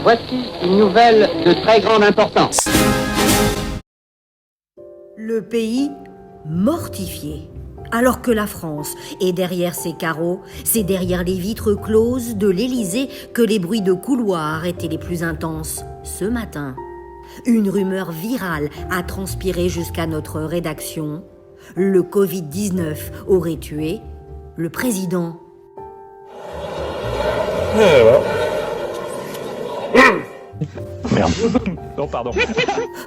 Voici une nouvelle de très grande importance. Le pays mortifié. Alors que la France est derrière ses carreaux, c'est derrière les vitres closes de l'Élysée que les bruits de couloir étaient les plus intenses. Ce matin, une rumeur virale a transpiré jusqu'à notre rédaction. Le Covid-19 aurait tué le président. Merde. Non, pardon.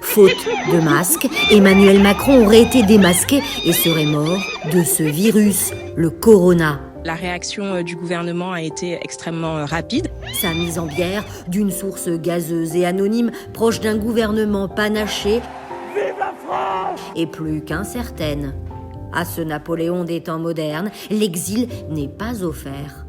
Faute de masque, Emmanuel Macron aurait été démasqué et serait mort de ce virus, le corona. La réaction du gouvernement a été extrêmement rapide. Sa mise en bière d'une source gazeuse et anonyme proche d'un gouvernement panaché. Vive la France! Et plus qu'incertaine. À ce Napoléon des temps modernes, l'exil n'est pas offert.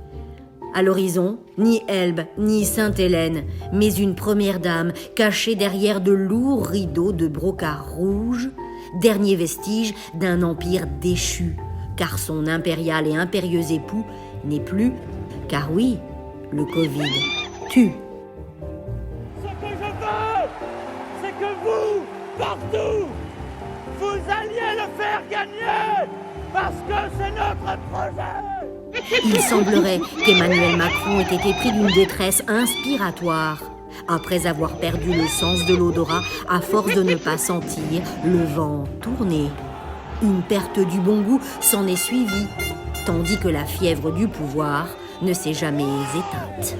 À l'horizon, ni Elbe, ni Sainte-Hélène, mais une première dame cachée derrière de lourds rideaux de brocart rouge, dernier vestige d'un empire déchu, car son impérial et impérieux époux n'est plus, car oui, le Covid tue. Ce que je veux, c'est que vous, partout, vous alliez le faire gagner, parce que c'est notre projet. Il semblerait qu'Emmanuel Macron ait été pris d'une détresse inspiratoire, après avoir perdu le sens de l'odorat à force de ne pas sentir le vent tourner. Une perte du bon goût s'en est suivie, tandis que la fièvre du pouvoir ne s'est jamais éteinte.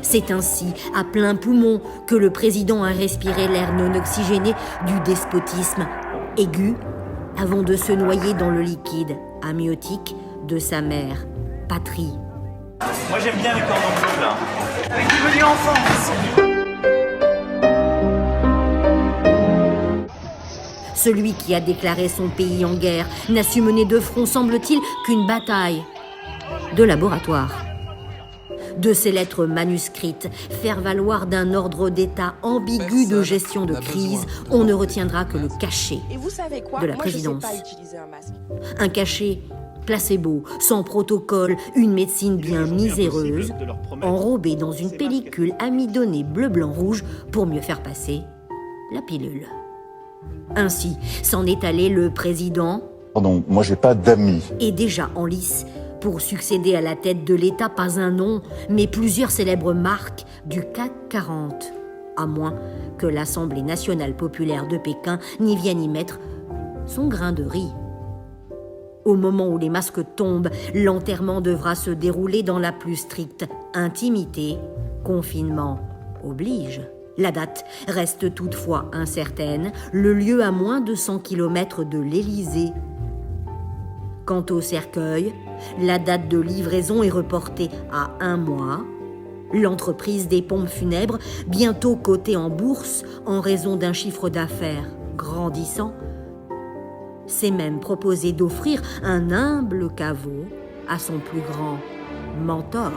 C'est ainsi, à plein poumon, que le président a respiré l'air non oxygéné du despotisme aigu, avant de se noyer dans le liquide amniotique de sa mère, patrie. Moi j'aime bien les cordons bleus là. Avec du menu enfance. Celui qui a déclaré son pays en guerre n'a su mener de front, semble-t-il, qu'une bataille de laboratoire. De ces lettres manuscrites, faire valoir d'un ordre d'État ambigu de gestion de crise, on ne retiendra que le cachet de la présidence. Un cachet placebo, sans protocole, une médecine bien miséreuse, enrobée dans une pellicule amidonnée bleu-blanc-rouge pour mieux faire passer la pilule. Ainsi s'en est allé le président. Pardon, moi j'ai pas d'amis. Et déjà en lice, pour succéder à la tête de l'État, pas un nom, mais plusieurs célèbres marques du CAC 40. À moins que l'Assemblée nationale populaire de Pékin n'y vienne y mettre son grain de riz. Au moment où les masques tombent, l'enterrement devra se dérouler dans la plus stricte intimité. Confinement oblige. La date reste toutefois incertaine, le lieu à moins de 100 km de l'Élysée. Quant au cercueil, la date de livraison est reportée à 1 mois. L'entreprise des pompes funèbres, bientôt cotée en bourse en raison d'un chiffre d'affaires grandissant, s'est même proposé d'offrir un humble caveau à son plus grand mentor.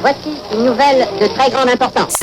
Voici une nouvelle de très grande importance.